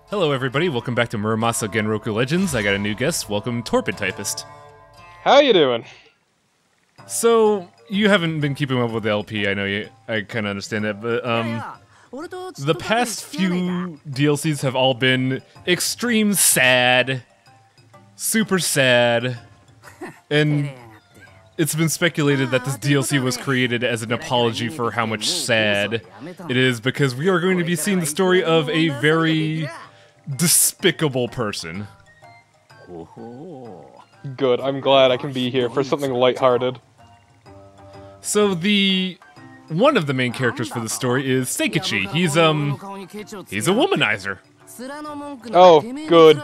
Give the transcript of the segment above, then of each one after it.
Hello everybody, welcome back to Muramasa Genroku Legends. I got a new guest. Welcome, Torpid Typist. How you doing? So, you haven't been keeping up with the LP, I kinda understand that, but, the past few DLCs have all been extreme sad, super sad, and it's been speculated that this DLC was created as an apology for how much sad it is, because we are going to be seeing the story of a very despicable person. Good, I'm glad I can be here for something lighthearted. So one of the main characters for the story is Seikichi. He's a womanizer. Oh, good.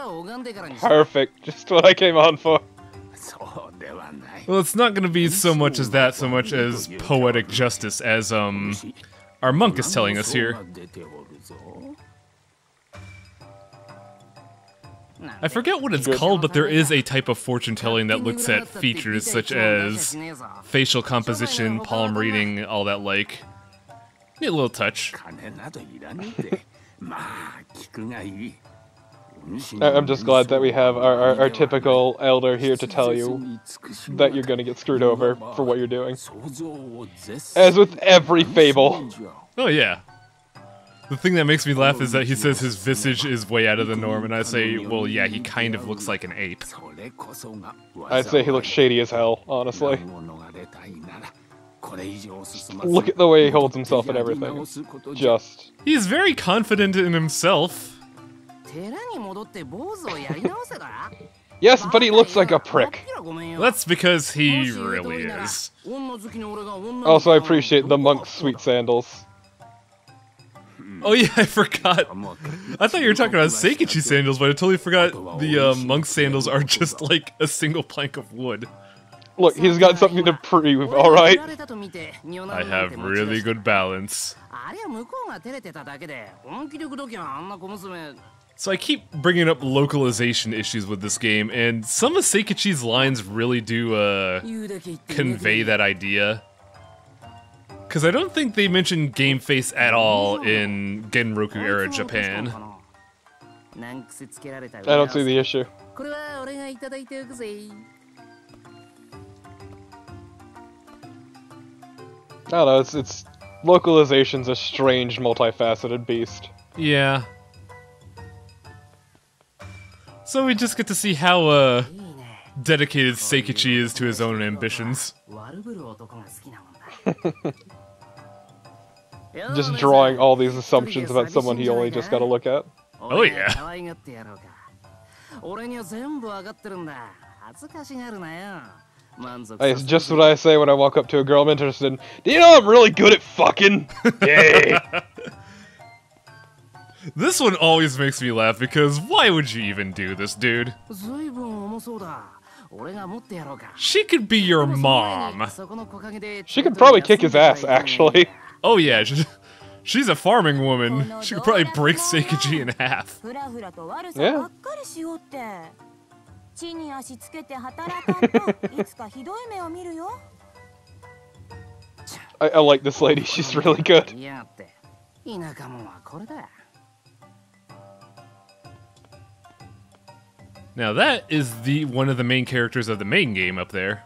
Perfect. Just what I came on for. Well, it's not gonna be so much as that, so much as poetic justice, as our monk is telling us here. I forget what it's called, but there is a type of fortune telling that looks at features such as facial composition, palm reading, all that like. Need a little touch. I'm just glad that we have our typical elder here to tell you that you're gonna get screwed over for what you're doing. As with every fable. Oh yeah. The thing that makes me laugh is that he says his visage is way out of the norm, and I say, well, yeah, he kind of looks like an ape. I'd say he looks shady as hell, honestly. Look at the way he holds himself and everything. Just... He's very confident in himself. Yes, but he looks like a prick. That's because he really is. Also, I appreciate the monk's sweet sandals. Oh yeah, I forgot. I thought you were talking about Seikichi sandals, but I totally forgot the monk sandals are just like a single plank of wood. Look, he's got something to prove, alright? I have really good balance. So I keep bringing up localization issues with this game, and some of Seikichi's lines really do convey that idea. Because I don't think they mentioned game face at all in Genroku era Japan. I don't see the issue. I don't know, it's localization's a strange, multifaceted beast. Yeah. So we just get to see how dedicated Seikichi is to his own ambitions. Just drawing all these assumptions about someone he only just gotta look at. Oh yeah. It's just what I say when I walk up to a girl I'm interested in. Do you know I'm really good at fucking? Yay! This one always makes me laugh because why would you even do this, dude? She could be your mom. She could probably kick his ass, actually. Oh yeah, she's a farming woman. She could probably break Seikichi in half. Yeah. I like this lady, she's really good. Now that is one of the main characters of the main game up there.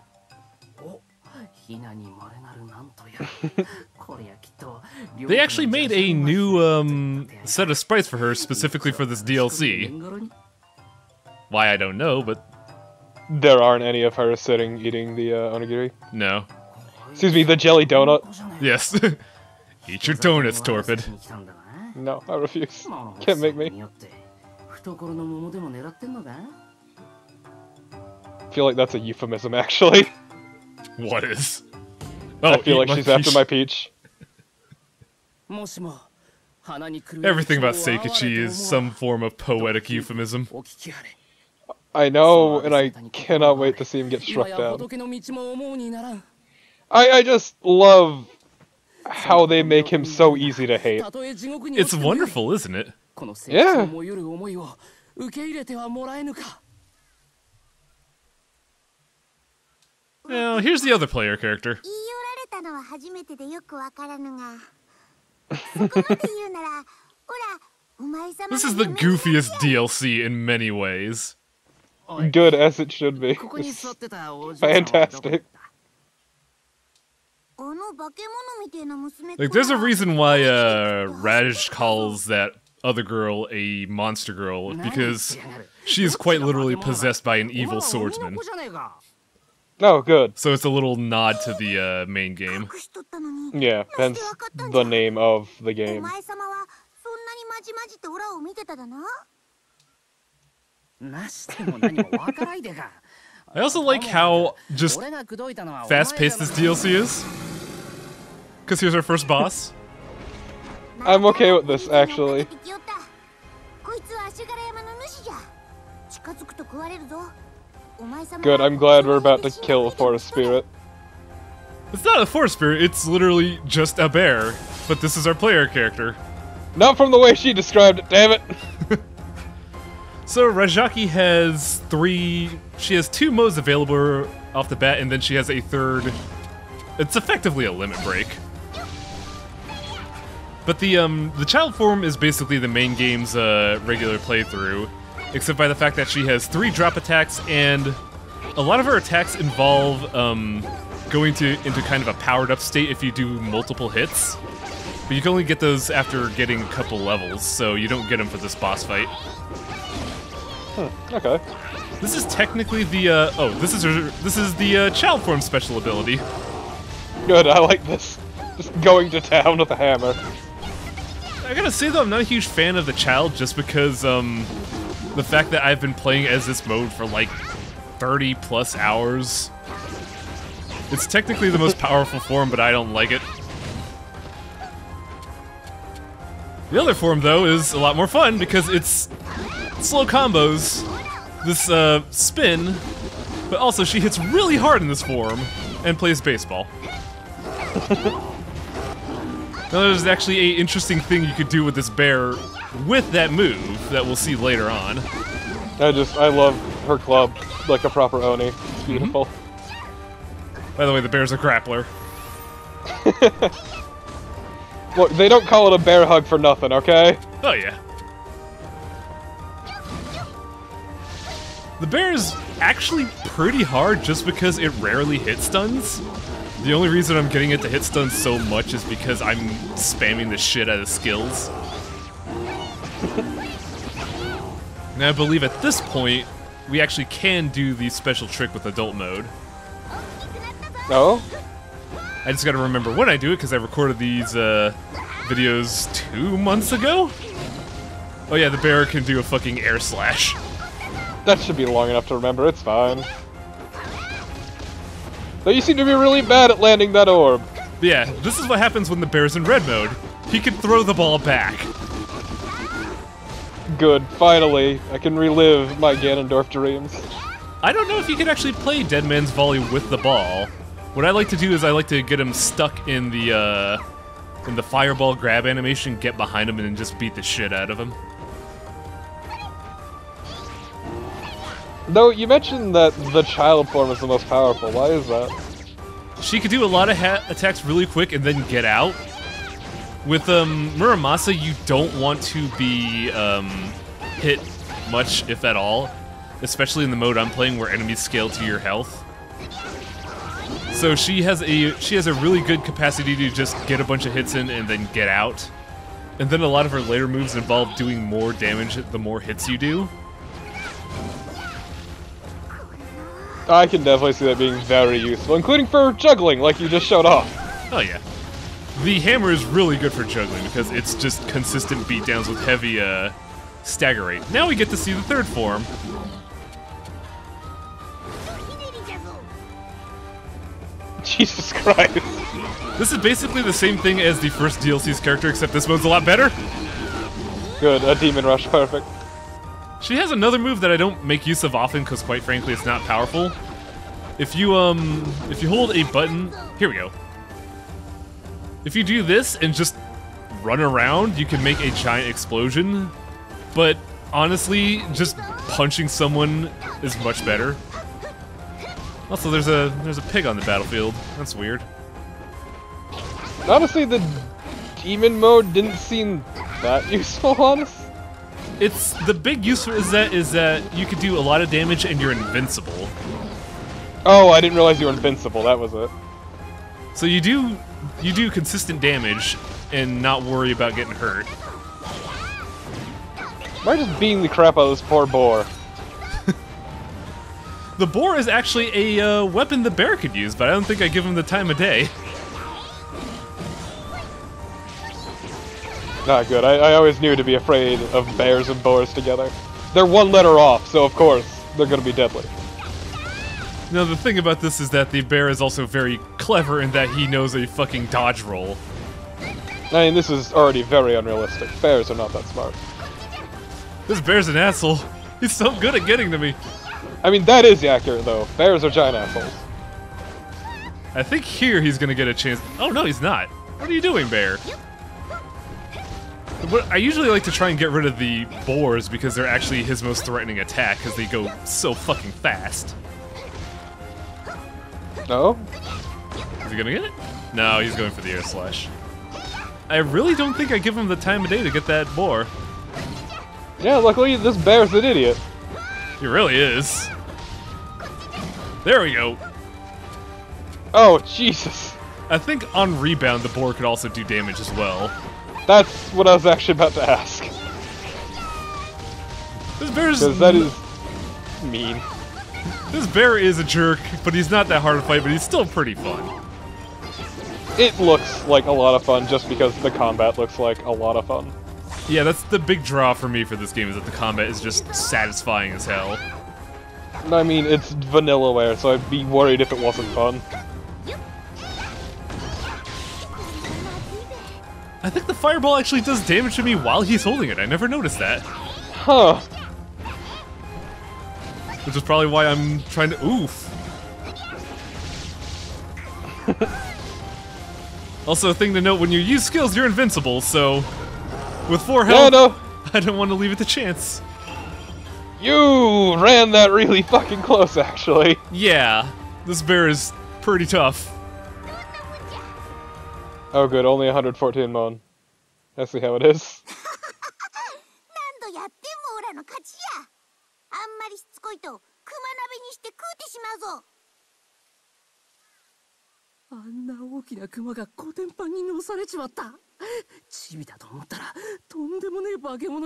They actually made a new set of sprites for her specifically for this DLC. Why, I don't know, but... There aren't any of her sitting eating the onigiri? No. Excuse me, the jelly donut? Yes. Eat your donuts, Torpid. No, I refuse. Can't make me. I feel like that's a euphemism, actually. What is? Oh, I feel like she's after my peach. Everything about Seikichi is some form of poetic euphemism. I know, and I cannot wait to see him get struck down. I just love how they make him so easy to hate. It's wonderful, isn't it? Yeah. Now, here's the other player character. This is the goofiest DLC in many ways. Good as it should be. It's fantastic. Like, there's a reason why Raj calls that other girl a monster girl, because she is quite literally possessed by an evil swordsman. Oh, good. So it's a little nod to the main game. Yeah, hence the name of the game. I also like how just fast-paced this DLC is. Because here's our first boss. I'm okay with this, actually. Good, I'm glad we're about to kill a forest spirit. It's not a forest spirit, it's literally just a bear. But this is our player character. Not from the way she described it, damn it! So Rajyaki has she has 2 modes available off the bat, and then she has a third. It's effectively a limit break. But the child form is basically the main game's regular playthrough, except by the fact that she has 3 drop attacks, and a lot of her attacks involve going into kind of a powered up state if you do multiple hits. But you can only get those after getting a couple levels, so you don't get them for this boss fight. Okay. This is technically the this is the child form special ability. Good, I like this. Just going to town with a hammer. I gotta say though, I'm not a huge fan of the child just because the fact that I've been playing as this mode for like 30 plus hours. It's technically the most powerful form, but I don't like it. The other form though is a lot more fun because it's slow combos, this spin, but also she hits really hard in this form and plays baseball. Now there's actually an interesting thing you could do with this bear with that move that we'll see later on. I love her club like a proper Oni. It's beautiful. By the way, the bear's a grappler. Look, they don't call it a bear hug for nothing, okay? Oh yeah. The bear is actually pretty hard just because it rarely hit stuns. The only reason I'm getting it to hit stuns so much is because I'm spamming the shit out of skills. Now I believe at this point, we actually can do the special trick with adult mode. No? I just gotta remember when I do it because I recorded these videos 2 months ago? Oh yeah, the bear can do a fucking air slash. That should be long enough to remember, it's fine. Though you seem to be really bad at landing that orb. Yeah, this is what happens when the bear's in red mode. He can throw the ball back. Good, finally, I can relive my Ganondorf dreams. I don't know if you can actually play Dead Man's Volley with the ball. What I like to do is I like to get him stuck in the fireball grab animation, get behind him, and then just beat the shit out of him. Though, you mentioned that the child form is the most powerful. Why is that? She could do a lot of attacks really quick and then get out. With Muramasa, you don't want to be hit much, if at all. Especially in the mode I'm playing where enemies scale to your health. So she has a really good capacity to just get a bunch of hits in and then get out. And then a lot of her later moves involve doing more damage the more hits you do. I can definitely see that being very useful, including for juggling, like you just showed off. Oh yeah. The hammer is really good for juggling because it's just consistent beatdowns with heavy stagger rate. Now we get to see the third form. Jesus Christ. This is basically the same thing as the first DLC's character, except this mode's a lot better. Good, a Demon Rush, perfect. She has another move that I don't make use of often because, quite frankly, it's not powerful. If you hold a button, here we go. If you do this and just run around, you can make a giant explosion. But honestly, just punching someone is much better. Also, there's a pig on the battlefield. That's weird. Honestly, the demon mode didn't seem that useful, honest. It's the big use for is that you could do a lot of damage and you're invincible. Oh, I didn't realize you were invincible. That was it. So you do consistent damage and not worry about getting hurt. Why just beating the crap out of this poor boar? The boar is actually a weapon the bear could use, but I don't think I give him the time of day. Not good. I always knew to be afraid of bears and boars together. They're one letter off, so of course they're gonna be deadly. Now the thing about this is that the bear is also very clever in that he knows a fucking dodge roll. I mean, this is already very unrealistic. Bears are not that smart. This bear's an asshole. He's so good at getting to me. I mean, that is accurate, though. Bears are giant assholes. I think here he's gonna get a chance. Oh no, he's not. What are you doing, bear? But I usually like to try and get rid of the boars because they're actually his most threatening attack because they go so fucking fast. No? Is he gonna get it? No, he's going for the air slash. I really don't think I give him the time of day to get that boar. Yeah, luckily this bear's an idiot. He really is. There we go. Oh, Jesus. I think on rebound, the boar could also do damage as well. That's what I was actually about to ask. This bear's... Because that is mean. This bear is a jerk, but he's not that hard to fight, but he's still pretty fun. It looks like a lot of fun just because the combat looks like a lot of fun. Yeah, that's the big draw for me for this game, is that the combat is just satisfying as hell. I mean, it's vanillaware, so I'd be worried if it wasn't fun. I think the fireball actually does damage to me while he's holding it. I never noticed that. Huh. Which is probably why I'm trying to... Oof. Also, a thing to note, when you use skills, you're invincible, so... With 4 health, Yeah, no. I don't want to leave it to chance. You ran that really fucking close, actually. Yeah, this bear is pretty tough. Oh good, only 114 mon. I see how it is.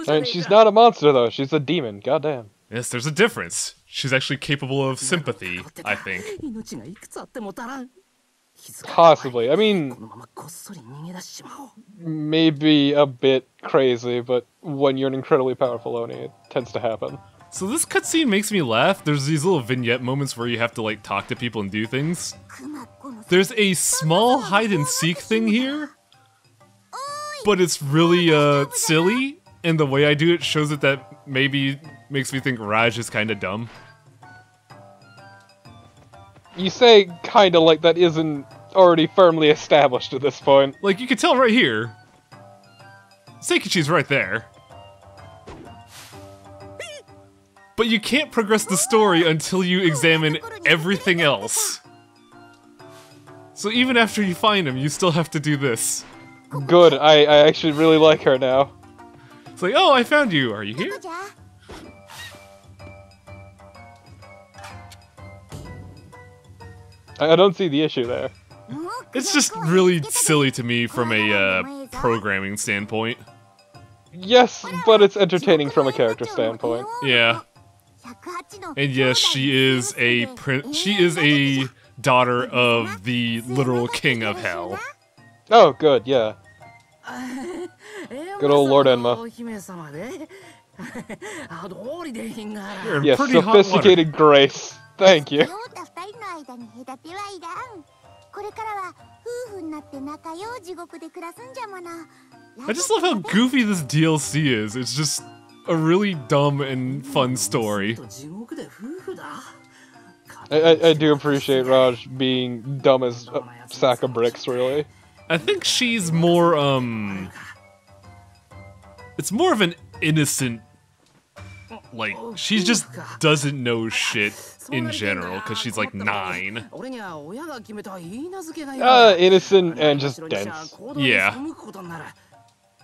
And she's not a monster though, she's a demon, goddamn. Yes, there's a difference. She's actually capable of sympathy, I think. Possibly. I mean, maybe a bit crazy, but when you're an incredibly powerful Oni, it tends to happen. So this cutscene makes me laugh. There's these little vignette moments where you have to, like, talk to people and do things. There's a small hide-and-seek thing here, but it's really, silly, and the way I do it shows it that maybe makes me think Raj is kinda dumb. You say kinda like that isn't already firmly established at this point. Like, you can tell right here. Seikichi's right there. But you can't progress the story until you examine everything else. So even after you find him, you still have to do this. Good, I actually really like her now. It's like, oh, I found you. Are you here? I don't see the issue there. It's just really silly to me from a programming standpoint. Yes, but it's entertaining from a character standpoint. Yeah. And yes, she is a daughter of the literal king of hell. Oh, good, yeah. Good old Lord Enma. You're in Yes, pretty hot sophisticated water. grace. Thank you. I just love how goofy this DLC is. It's just a really dumb and fun story. I do appreciate Raj being dumb as a sack of bricks, really. I think she's more, it's more of an innocent, like, she just doesn't know shit in general, because she's like 9. Innocent and just dense. Yeah.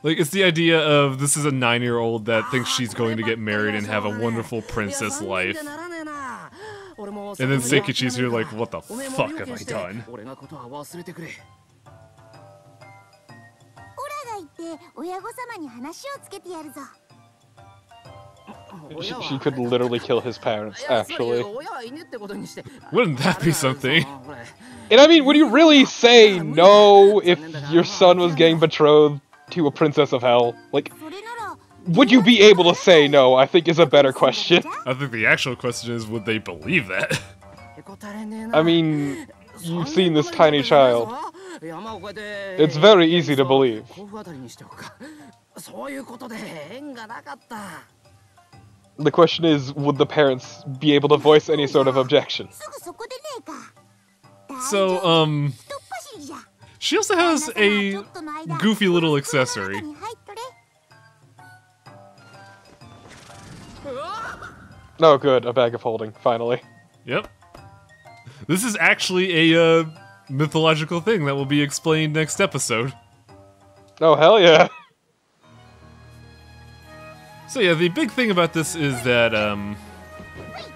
Like, it's the idea of this is a 9-year-old that thinks she's going to get married and have a wonderful princess life. And then Seikichi's here like, what the fuck have I done? She could literally kill his parents, actually. Wouldn't that be something? And I mean, would you really say no if your son was getting betrothed to a princess of hell? Like, would you be able to say no, I think is a better question. I think the actual question is, would they believe that? I mean, you've seen this tiny child. It's very easy to believe. The question is, would the parents be able to voice any sort of objection? So, she also has a goofy little accessory. Oh good, a bag of holding, finally. Yep. This is actually a mythological thing that will be explained next episode. Oh hell yeah! So yeah, the big thing about this is that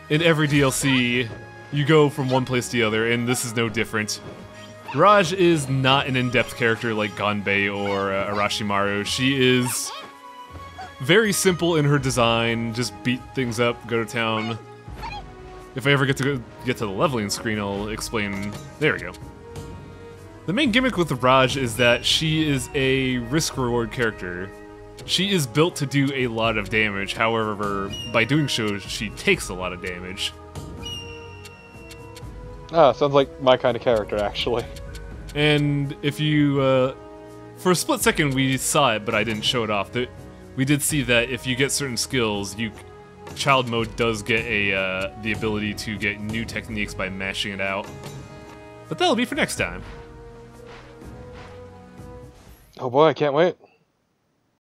in every DLC, you go from one place to the other, and this is no different. Raj is not an in-depth character like Ganbei or Arashimaru. She is very simple in her design, just beat things up, go to town. If I ever get to the leveling screen, I'll explain. There we go. The main gimmick with Raj is that she is a risk-reward character. She is built to do a lot of damage, however, by doing so, she takes a lot of damage. Ah, sounds like my kind of character, actually. And if you, for a split second we saw it, but I didn't show it off. We did see that if you get certain skills, child mode does get the ability to get new techniques by mashing it out. But that'll be for next time. Oh boy, I can't wait.